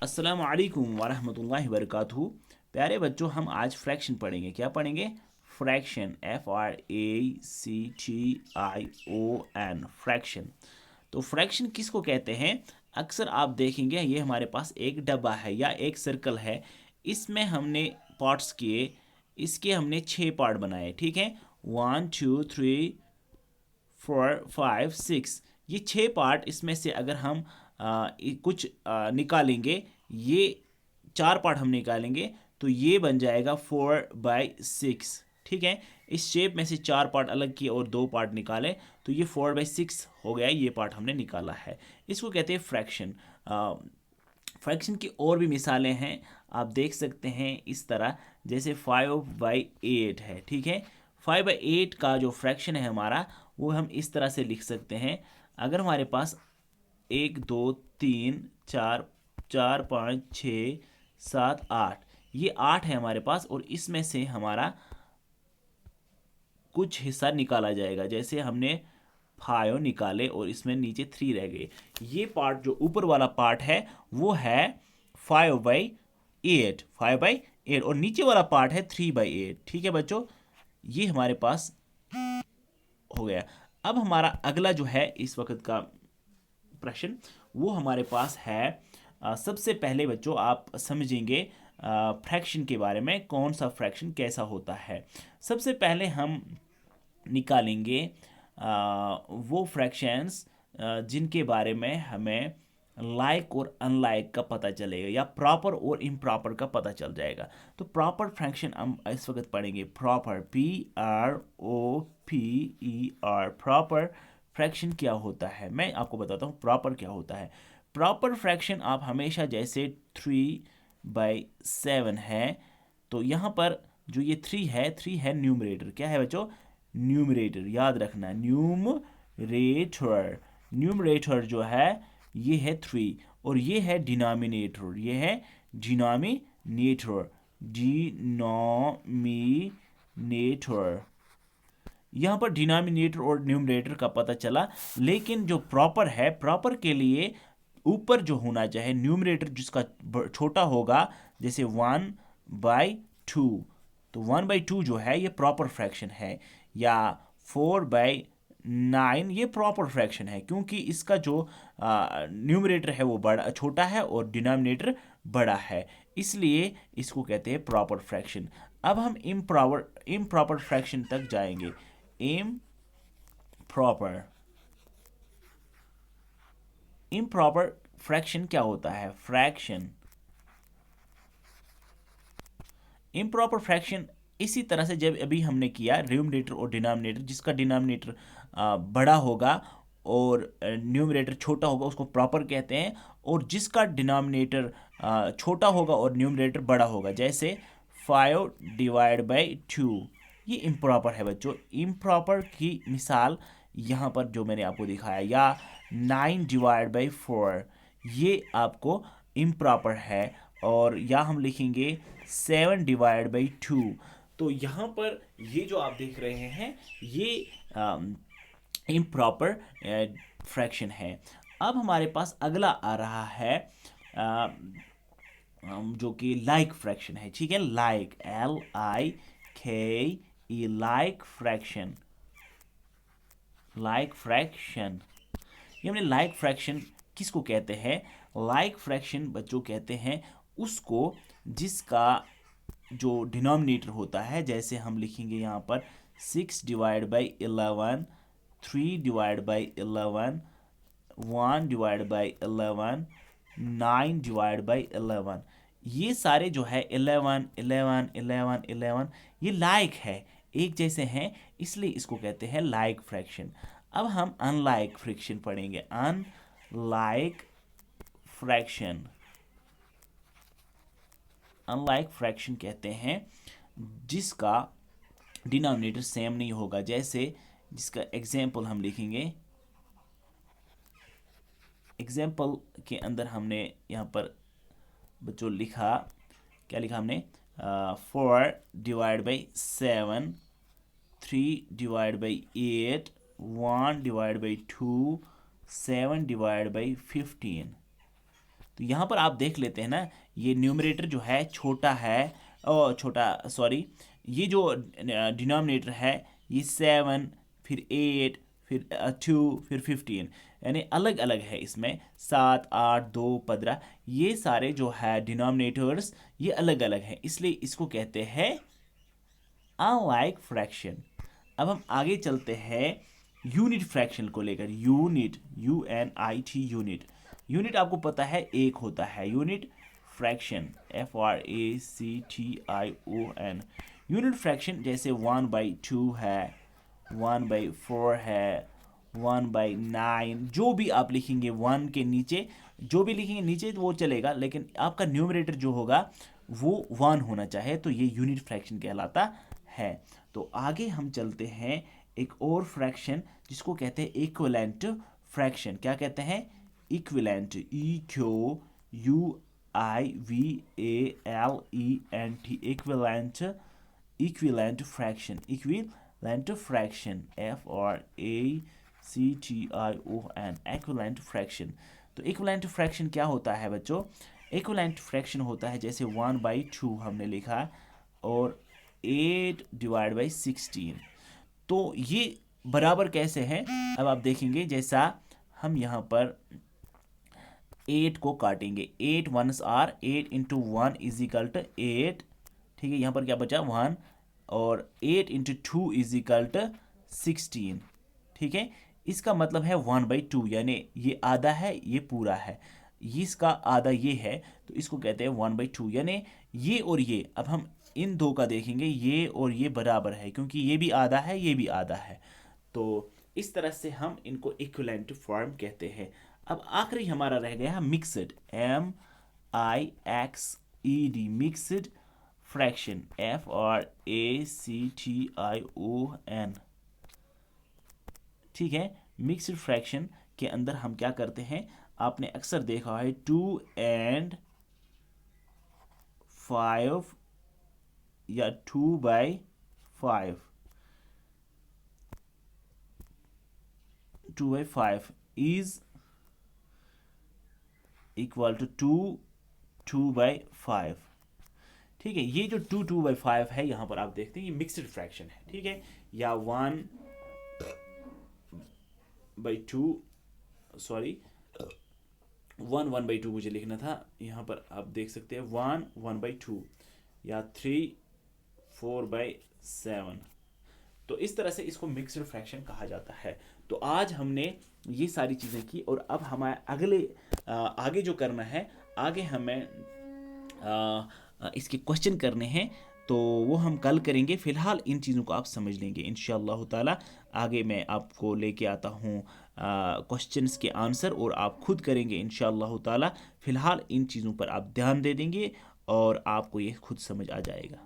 अस्सलाम वालेकुम वरहमतुल्लाहि वबरकातुहू। प्यारे बच्चों, हम आज फ्रैक्शन पढ़ेंगे। क्या पढ़ेंगे? Fraction, FRACTION, fraction. तो फ्रैक्शन किसको कहते हैं? अक्सर आप देखेंगे ये हमारे पास एक डब्बा है या एक सर्कल है। इसमें हमने पार्ट्स किए, इसके हमने 6 पार्ट बनाए। ठीक है, 1 2 3 4 5 6। ये 6 पार्ट, इसमें से अगर हम कुछ निकालेंगे, ये 4 पार्ट हम निकालेंगे तो ये बन जाएगा 4/6। ठीक है, इस शेप में से 4 पार्ट अलग किए और 2 पार्ट निकाले तो ये 4/6 हो गया। ये पार्ट हमने निकाला है, इसको कहते हैं फ्रैक्शन। फ्रैक्शन की और भी मिसालें हैं, आप देख सकते हैं इस तरह, जैसे 5/8 है। ठीक है, 5/8 का जो फ्रैक्शन है हमारा, वो हम इस तरह से लिख सकते हैं। अगर हमारे पास 1 2 3 4 4 5 6 7 8, ये 8 है हमारे पास, और इसमें से हमारा कुछ हिस्सा निकाला जाएगा। जैसे हमने 5 निकाले और इसमें नीचे 3 रह गए। ये पार्ट जो ऊपर वाला पार्ट है वो है 5/8 और नीचे वाला पार्ट है 3/8। ठीक है बच्चों, ये हमारे पास हो गया। अब हमारा अगला जो है इस वक्त का प्रश्न, वो हमारे पास है, सबसे पहले बच्चों आप समझेंगे फ्रैक्शन के बारे में, कौन सा फ्रैक्शन कैसा होता है। सबसे पहले हम निकालेंगे वो फ्रैक्शंस जिनके बारे में हमें लाइक और अनलाइक का पता चलेगा, या प्रॉपर और इम्प्रॉपर का पता चल जाएगा। तो प्रॉपर फ्रैक्शन हम इस वक्त पढ़ेंगे। प्रॉपर, PROPER, प्रॉपर फ्रैक्शन क्या होता है, मैं आपको बताता हूँ प्रॉपर क्या होता है। प्रॉपर फ्रैक्शन आप हमेशा, जैसे 3/7 है, तो यहाँ पर जो ये 3 है न्यूमरेटर। क्या है बच्चों? न्यूमरेटर, याद रखना, न्यूमरेटर। न्यूमरेटर जो है ये है 3, और ये है डिनोमिनेटर, ये है डिनोमिनेटर, डिनोमिनेटर। यहाँ पर डिनोमिनेटर और न्यूमरेटर का पता चला, लेकिन जो प्रॉपर है, प्रॉपर के लिए ऊपर जो होना चाहिए न्यूमरेटर, जिसका छोटा होगा, जैसे 1/2, तो 1/2 जो है ये प्रॉपर फ्रैक्शन है, या 4/9 ये प्रॉपर फ्रैक्शन है, क्योंकि इसका जो न्यूमरेटर है वो बड़ा छोटा है और डिनोमिनेटर बड़ा है, इसलिए इसको कहते हैं प्रॉपर फ्रैक्शन। अब हम इम्प्रॉपर फ्रैक्शन तक जाएंगे। इम्प्रॉपर इम्प्रॉपर फ्रैक्शन क्या होता है? फ्रैक्शन, इम्प्रॉपर फ्रैक्शन इसी तरह से जब अभी हमने किया, न्यूमरेटर और डिनोमिनेटर, जिसका डिनोमिनेटर बड़ा होगा और न्यूमरेटर छोटा होगा उसको प्रॉपर कहते हैं, और जिसका डिनोमिनेटर छोटा होगा और न्यूमरेटर बड़ा होगा, जैसे 5/2, ये इम्प्रॉपर है बच्चों। इम्प्रॉपर की मिसाल यहाँ पर जो मैंने आपको दिखाया, या 9/4, ये आपको इम्प्रॉपर है। और या हम लिखेंगे 7/2। तो यहाँ पर ये जो आप देख रहे हैं, ये इम्प्रॉपर फ्रैक्शन है। अब हमारे पास अगला आ रहा है जो कि लाइक फ्रैक्शन है। ठीक है, like, LIKE, like fraction, like fraction. ये हमने लाइक फ्रैक्शन किसको कहते हैं? लाइक फ्रैक्शन बच्चों कहते हैं उसको जिसका जो डिनोमिनेटर होता है, जैसे हम लिखेंगे यहाँ पर 6/11, 3/11, 1/11, 9/11, ये सारे जो है 11 11 11 11, ये लाइक है, एक जैसे हैं, इसलिए इसको कहते हैं लाइक फ्रैक्शन। अब हम अनलाइक फ्रैक्शन पढ़ेंगे। अनलाइक फ्रैक्शन, अनलाइक फ्रैक्शन कहते हैं जिसका डिनोमिनेटर सेम नहीं होगा। जैसे जिसका एग्जाम्पल हम लिखेंगे, एग्जाम्पल के अंदर हमने यहाँ पर बच्चों लिखा, क्या लिखा हमने? 4/7, 3/8, 1/2, 7/15। तो यहाँ पर आप देख लेते हैं ना, ये न्यूमरेटर जो है छोटा है, ये जो डिनोमिनेटर है ये 7, फिर 8, फिर 2, फिर 15, यानी अलग अलग है इसमें, 7, 8, 2, 15, ये सारे जो है डिनोमिनेटर्स ये अलग अलग हैं, इसलिए इसको कहते हैं अनलाइक फ्रैक्शन। अब हम आगे चलते हैं यूनिट फ्रैक्शन को लेकर। Unit, UNIT, unit. यूनिट आपको पता है एक होता है, unit fraction, FRACTION। Unit fraction जैसे 1/2 है, 1/4 है, 1/9, जो भी आप लिखेंगे 1 के नीचे जो भी लिखेंगे नीचे वो चलेगा, लेकिन आपका न्यूमरेटर जो होगा वो 1 होना चाहिए, तो ये यूनिट फ्रैक्शन कहलाता है। तो आगे हम चलते हैं एक और फ्रैक्शन जिसको कहते हैं इक्विवेलेंट फ्रैक्शन। क्या कहते हैं? Equivalent, EQUIVALENT, equivalent fraction, equivalent fraction, FRACTION, equivalent fraction. तो इक्विवेलेंट फ्रैक्शन क्या होता है बच्चों? इक्विवेलेंट फ्रैक्शन होता है जैसे 1/2 हमने लिखा और 8/16। तो ये बराबर कैसे है? अब आप देखेंगे, जैसा हम यहाँ पर 8 को काटेंगे, 8 1s are 8 into 1 is equal to 8, ठीक है। यहाँ पर क्या बचा? 1, और 8 इंटू 2 इज इक्वल टू 16, ठीक है। इसका मतलब है 1/2, यानी ये आधा है ये पूरा है, इसका आधा ये है, तो इसको कहते हैं 1/2, यानी ये और ये। अब हम इन दो का देखेंगे, ये और ये बराबर है क्योंकि ये भी आधा है ये भी आधा है, तो इस तरह से हम इनको इक्विवेलेंट फॉर्म कहते हैं। अब आखिरी हमारा रह गया mixed, MIXED, mixed fraction, FRACTION, ठीक है। मिक्सड फ्रैक्शन के अंदर हम क्या करते हैं? आपने अक्सर देखा है 2 and 5 या 2/5, 2/5 इज इक्वल टू 2/5, ठीक है। ये जो 2/5 है यहाँ पर आप देखते हैं ये मिक्सड फ्रैक्शन है, ठीक है। या 1/2 मुझे लिखना था, यहाँ पर आप देख सकते हैं 1/2, या 3/4/7। तो इस तरह से इसको मिक्सड फ्रैक्शन कहा जाता है। तो आज हमने ये सारी चीज़ें की, और अब हमारे आगे जो करना है, आगे हमें इसके क्वेश्चन करने हैं, तो वो हम कल करेंगे। फ़िलहाल इन चीज़ों को आप समझ लेंगे इंशाअल्लाह ताला। आगे मैं आपको लेके आता हूँ क्वेश्चंस के आंसर, और आप खुद करेंगे इंशाअल्लाह ताला। फ़िलहाल इन चीज़ों पर आप ध्यान दे देंगे और आपको ये खुद समझ आ जाएगा।